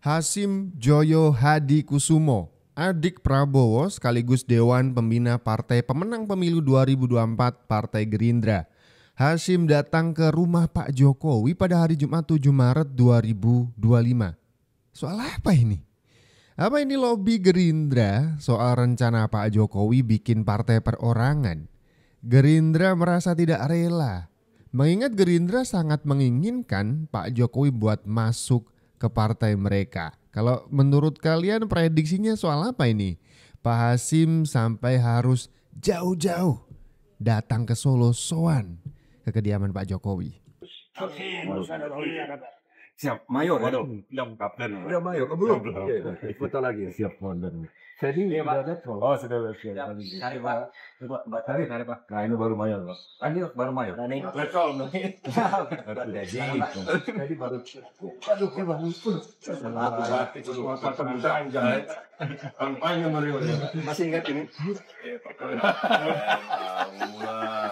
Hasim Joyo Hadi Kusumo, adik Prabowo sekaligus Dewan Pembina Partai Pemenang Pemilu 2024 Partai Gerindra. Hasim datang ke rumah Pak Jokowi pada hari Jumat 7 Maret 2025. Soal apa ini? Apa ini lobi Gerindra soal rencana Pak Jokowi bikin partai perorangan? Gerindra merasa tidak rela. Mengingat Gerindra sangat menginginkan Pak Jokowi buat masuk ke partai mereka. Kalau menurut kalian prediksinya soal apa ini? Pak Hasim sampai harus jauh-jauh datang ke Solo soan ke kediaman Pak Jokowi. Siap, mayor ya? Belum kapten. Udah mayor, belum? Foto lagi. Siap, modern. Jadi udah datang. Oh, sudah siap. Hari Pak. Hari Pak. Nah, ini baru mayor, Pak. Ini baru mayor. Nah, ini betul. Jadi baru. Aduh, ini baru pun. Kampanye Mario. Masih ingat ini?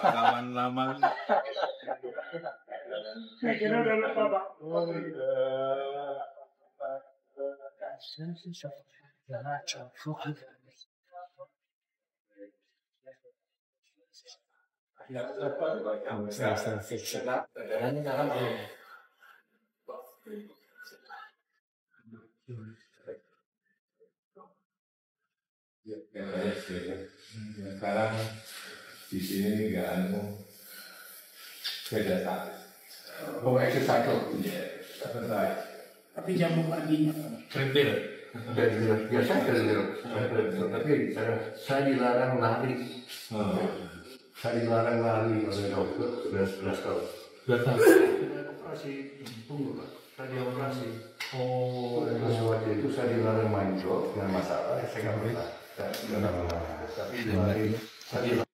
Kawan lama. Saya kira udah lupa, Pak. Sekarang di sini nggak beda satu. Itu satu. Sebentar. Tapi jamu paginya Kerintil. Biasa kerintil. Tapi saya dilarang lari. Saya dilarang lari oleh dokter sudah 11 tahun. 11 tahun. Operasi punggung, Pak. Saya dioperasi. Oh. Terus waktu itu saya dilarang main golf dengan masalah. Saya nggak pernah. Tapi dilarang. Saya dilarang.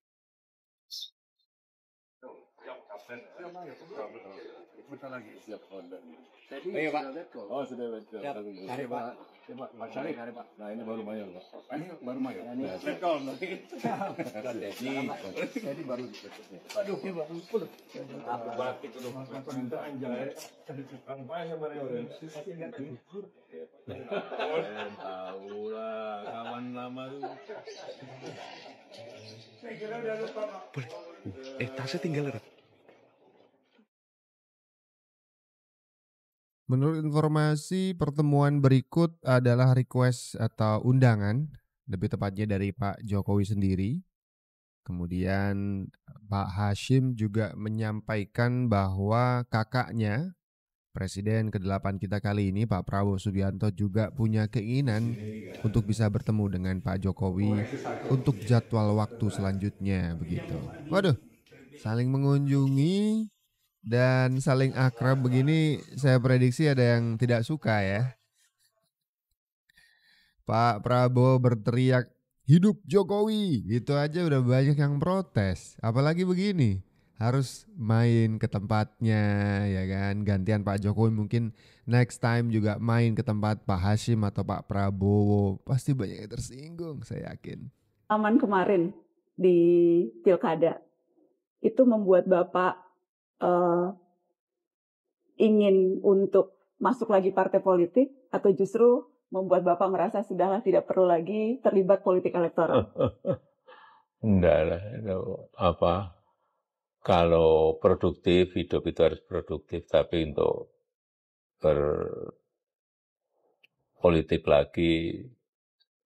Bentar lagi siap order. Jadi ayo, Pak. Oh, sudah betul. Hari Pak. Pak, Mas hari Pak. Nah, ini baru mayor, Pak. Ini baru mayor. Ini betul. Jadi baru aduh, ini baru full. Aku batik itu permintaan jahe. Kampanye mayor. Tahu lah, kawan lama tuh. Saya kira udah lupa, Pak. Boleh. Tasnya tinggal, Rat. Menurut informasi, pertemuan berikut adalah request atau undangan, lebih tepatnya dari Pak Jokowi sendiri. Kemudian Pak Hasim juga menyampaikan bahwa kakaknya, Presiden ke-8 kita kali ini, Pak Prabowo Subianto, juga punya keinginan untuk bisa bertemu dengan Pak Jokowi untuk jadwal waktu selanjutnya begitu. Waduh, saling mengunjungi dan saling akrab begini, saya prediksi ada yang tidak suka ya. Pak Prabowo berteriak, "Hidup Jokowi!" Itu aja udah banyak yang protes. Apalagi begini, harus main ke tempatnya ya kan. Gantian Pak Jokowi mungkin next time juga main ke tempat Pak Hasim atau Pak Prabowo. Pasti banyak yang tersinggung, saya yakin. Aman kemarin di Pilkada itu membuat Bapak ingin untuk masuk lagi partai politik atau justru membuat Bapak merasa sudahlah tidak perlu lagi terlibat politik elektoral? Enggak lah, kalau produktif, hidup itu harus produktif, tapi untuk berpolitik lagi,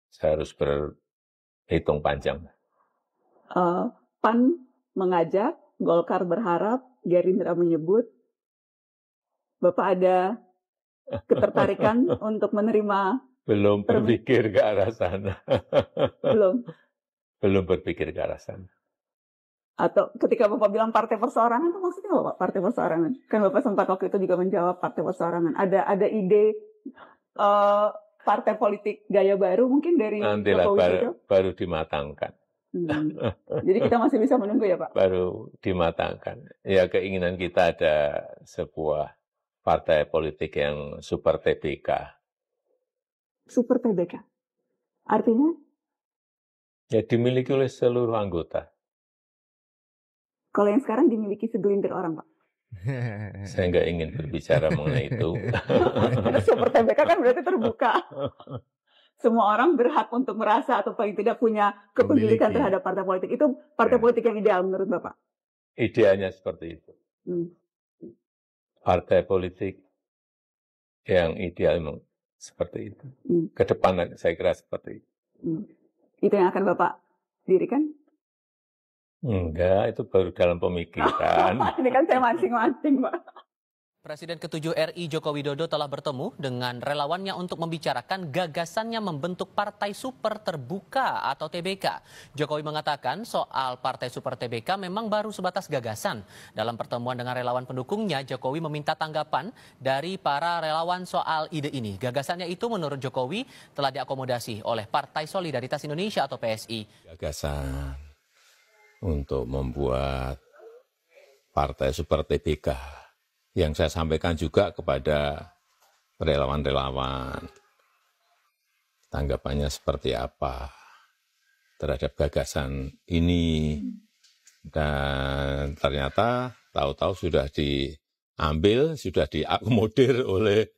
saya harus berhitung panjang. PAN mengajak, Golkar berharap, Gerindra menyebut, Bapak ada ketertarikan untuk menerima? Belum berpikir ke arah sana. Belum berpikir ke arah sana. Atau ketika Bapak bilang partai perseorangan, itu maksudnya apa Pak, partai perseorangan? Kan Bapak sempat waktu itu juga menjawab partai perseorangan. Ada ide partai politik gaya baru mungkin dari nantilah baru dimatangkan. Jadi kita masih bisa menunggu ya Pak? Baru dimatangkan. Ya keinginan kita ada sebuah partai politik yang super TBK. Super TBK? Artinya? Ya dimiliki oleh seluruh anggota. Kalau yang sekarang dimiliki segelintir orang Pak? Saya nggak ingin berbicara mengenai itu. Karena Super TBK kan berarti terbuka. Semua orang berhak untuk merasa atau paling tidak punya kepemilikan Memiliki. terhadap partai politik. Itu partai Ya. politik yang ideal menurut Bapak? Idealnya seperti itu. Hmm. Partai politik yang ideal memang seperti itu. Hmm. Ke depan saya kira seperti itu. Hmm. Itu yang akan Bapak dirikan? Enggak, itu baru dalam pemikiran. Ini kan saya mancing-mancing, Pak. Presiden ke-7 RI Joko Widodo telah bertemu dengan relawannya untuk membicarakan gagasannya membentuk Partai Super Terbuka atau TBK. Jokowi mengatakan soal Partai Super TBK memang baru sebatas gagasan. Dalam pertemuan dengan relawan pendukungnya, Jokowi meminta tanggapan dari para relawan soal ide ini. Gagasannya itu menurut Jokowi telah diakomodasi oleh Partai Solidaritas Indonesia atau PSI. Gagasan untuk membuat Partai Super TBK yang saya sampaikan juga kepada relawan-relawan. Tanggapannya seperti apa terhadap gagasan ini. Dan ternyata tahu-tahu sudah diambil, sudah diakomodir oleh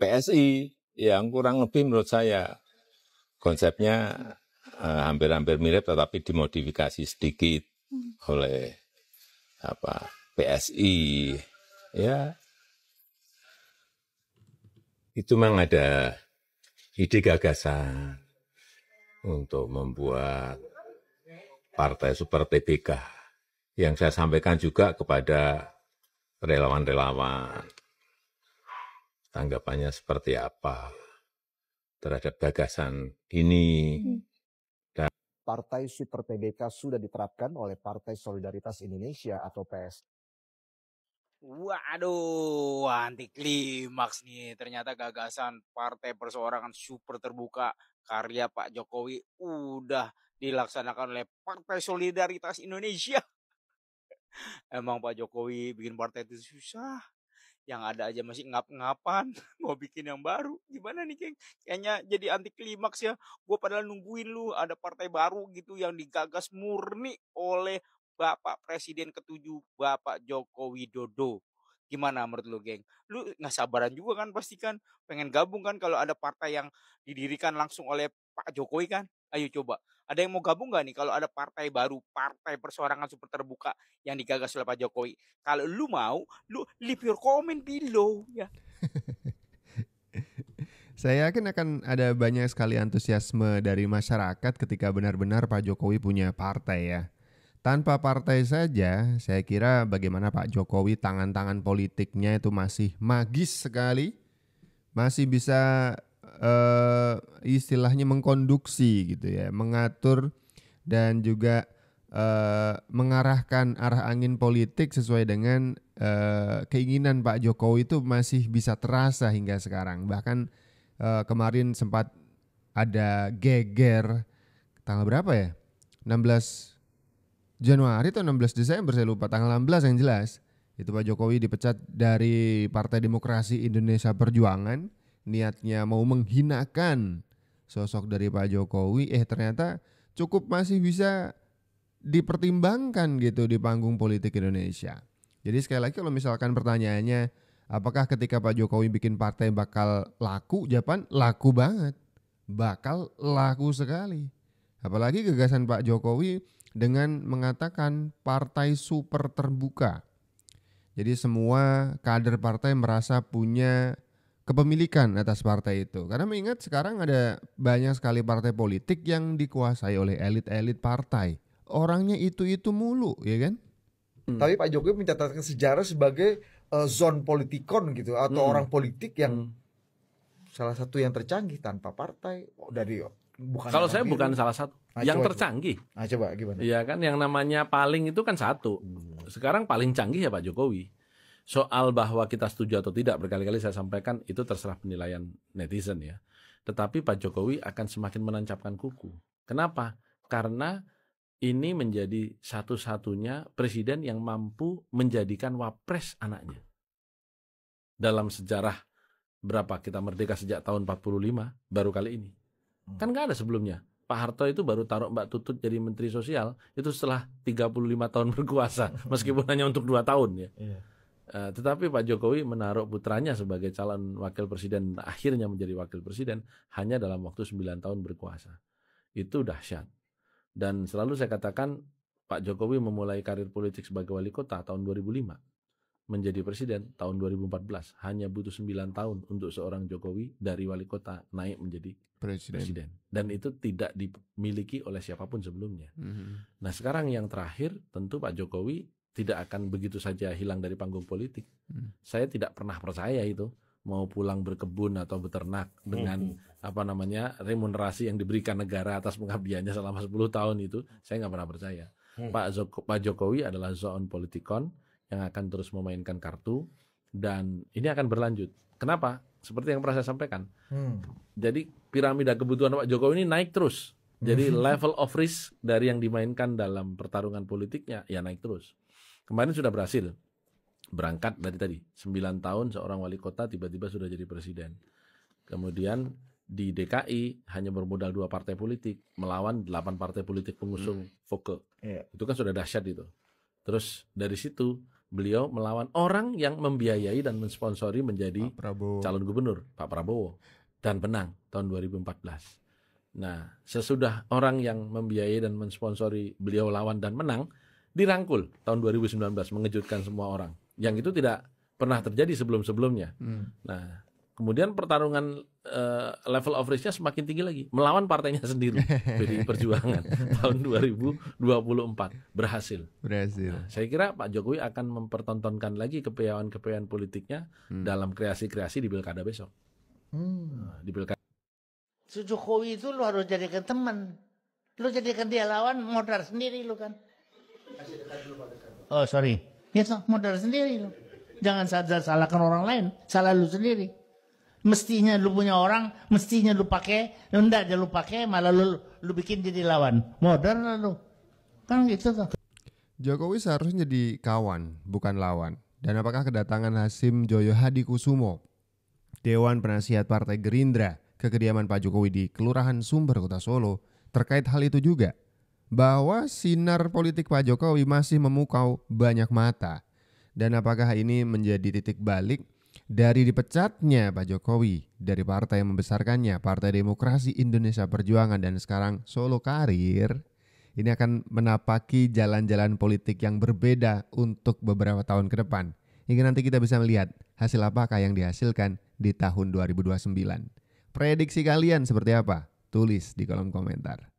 PSI yang kurang lebih menurut saya konsepnya hampir-hampir mirip tetapi dimodifikasi sedikit oleh PSI. Ya, itu memang ada ide gagasan untuk membuat Partai Super TBK yang saya sampaikan juga kepada relawan-relawan. Tanggapannya seperti apa terhadap gagasan ini. Partai Super TBK sudah diterapkan oleh Partai Solidaritas Indonesia atau PS. Waduh, anti klimaks nih. Ternyata gagasan Partai Perseorangan Super Terbuka karya Pak Jokowi udah dilaksanakan oleh Partai Solidaritas Indonesia. Emang Pak Jokowi bikin partai itu susah. Yang ada aja masih ngap-ngapan, mau bikin yang baru. Gimana nih, Geng? Kayaknya jadi anti klimaks ya. Gue padahal nungguin lu ada partai baru gitu yang digagas murni oleh Bapak Presiden ke-7, Bapak Joko Widodo. Gimana menurut lu, Geng? Lu nggak sabaran juga kan pasti kan? Pengen gabung kan kalau ada partai yang didirikan langsung oleh Pak Jokowi kan? Ayo coba. Ada yang mau gabung nggak nih kalau ada partai baru, Partai Perseorangan Super Terbuka yang digagas oleh Pak Jokowi? Kalau lu mau, lu leave your comment below ya. Saya yakin akan ada banyak sekali antusiasme dari masyarakat ketika benar-benar Pak Jokowi punya partai ya. Tanpa partai saja, saya kira bagaimana Pak Jokowi tangan-tangan politiknya itu masih magis sekali. Masih bisa istilahnya mengkonduksi gitu ya, mengatur dan juga mengarahkan arah angin politik sesuai dengan keinginan Pak Jokowi itu masih bisa terasa hingga sekarang. Bahkan kemarin sempat ada geger tanggal berapa ya? 16 Januari atau 16 Desember saya lupa, tanggal 16 yang jelas. Itu Pak Jokowi dipecat dari Partai Demokrasi Indonesia Perjuangan, niatnya mau menghinakan sosok dari Pak Jokowi, ternyata cukup masih bisa dipertimbangkan gitu di panggung politik Indonesia. Jadi sekali lagi kalau misalkan pertanyaannya, apakah ketika Pak Jokowi bikin partai bakal laku? Jawaban laku banget, bakal laku sekali. Apalagi gagasan Pak Jokowi dengan mengatakan partai super terbuka. Jadi semua kader partai merasa punya kepemilikan atas partai itu. Karena mengingat sekarang ada banyak sekali partai politik yang dikuasai oleh elit-elit partai. Orangnya itu-itu mulu, ya kan? Tapi Pak Jokowi mencatatkan sejarah sebagai zon politikon gitu, atau orang politik yang salah satu yang tercanggih tanpa partai dari bukan. Kalau saya bukan salah satu yang coba, tercanggih. Coba gimana? Iya kan, yang namanya paling itu kan satu. Sekarang paling canggih ya Pak Jokowi. Soal bahwa kita setuju atau tidak berkali-kali saya sampaikan itu terserah penilaian netizen ya. Tetapi Pak Jokowi akan semakin menancapkan kuku. Kenapa? Karena ini menjadi satu-satunya presiden yang mampu menjadikan wapres anaknya. Dalam sejarah berapa kita merdeka sejak tahun 45 baru kali ini. Kan nggak ada sebelumnya. Pak Harto itu baru taruh Mbak Tutut jadi Menteri Sosial itu setelah 35 tahun berkuasa, meskipun hanya untuk 2 tahun ya. Tetapi Pak Jokowi menaruh putranya sebagai calon wakil presiden, akhirnya menjadi wakil presiden hanya dalam waktu 9 tahun berkuasa. Itu dahsyat. Dan selalu saya katakan Pak Jokowi memulai karir politik sebagai wali kota tahun 2005. Menjadi presiden tahun 2014. Hanya butuh 9 tahun untuk seorang Jokowi dari wali kota naik menjadi presiden. Dan itu tidak dimiliki oleh siapapun sebelumnya. Nah sekarang yang terakhir tentu Pak Jokowi tidak akan begitu saja hilang dari panggung politik. Saya tidak pernah percaya itu mau pulang berkebun atau beternak dengan remunerasi yang diberikan negara atas pengabdiannya selama 10 tahun itu. Saya nggak pernah percaya. Pak Jokowi adalah zoon politikon yang akan terus memainkan kartu dan ini akan berlanjut. Kenapa? Seperti yang pernah saya sampaikan. Jadi piramida kebutuhan Pak Jokowi ini naik terus. Jadi level of risk dari yang dimainkan dalam pertarungan politiknya ya naik terus. Kemarin sudah berhasil. Berangkat dari tadi 9 tahun seorang wali kota tiba-tiba sudah jadi presiden. Kemudian di DKI hanya bermodal 2 partai politik melawan 8 partai politik pengusung Foke. Itu kan sudah dahsyat itu. Terus dari situ beliau melawan orang yang membiayai dan mensponsori menjadi calon gubernur, Pak Prabowo, dan menang tahun 2014. Nah, sesudah orang yang membiayai dan mensponsori beliau lawan dan menang, dirangkul tahun 2019, mengejutkan semua orang. Yang itu tidak pernah terjadi sebelum-sebelumnya. Nah, kemudian pertarungan level of risk-nya semakin tinggi lagi, melawan partainya sendiri, PDI Perjuangan tahun 2024 berhasil. Nah, saya kira Pak Jokowi akan mempertontonkan lagi kepiawaian politiknya dalam kreasi-kreasi di pilkada besok. Di pilkada. Jokowi itu lu harus jadikan teman, lu jadikan dia lawan, modal sendiri lu kan. Oh sorry, ya modal sendiri lu. Jangan salahkan orang lain, salah lu sendiri. Mestinya lu punya orang, mestinya lu pakai, enggak aja lu pakai, malah lu bikin jadi lawan. Modern lu. Kan gitu tuh. Jokowi seharusnya jadi kawan, bukan lawan. Dan apakah kedatangan Hasyim Joyo Hadikusumo, Dewan Penasihat Partai Gerindra, ke kediaman Pak Jokowi di Kelurahan Sumber, Kota Solo, terkait hal itu juga? Bahwa sinar politik Pak Jokowi masih memukau banyak mata. Dan apakah ini menjadi titik balik dari dipecatnya Pak Jokowi dari partai yang membesarkannya, Partai Demokrasi Indonesia Perjuangan, dan sekarang Solo Karir, ini akan menapaki jalan-jalan politik yang berbeda untuk beberapa tahun ke depan. Hingga nanti kita bisa melihat hasil apakah yang dihasilkan di tahun 2029. Prediksi kalian seperti apa? Tulis di kolom komentar.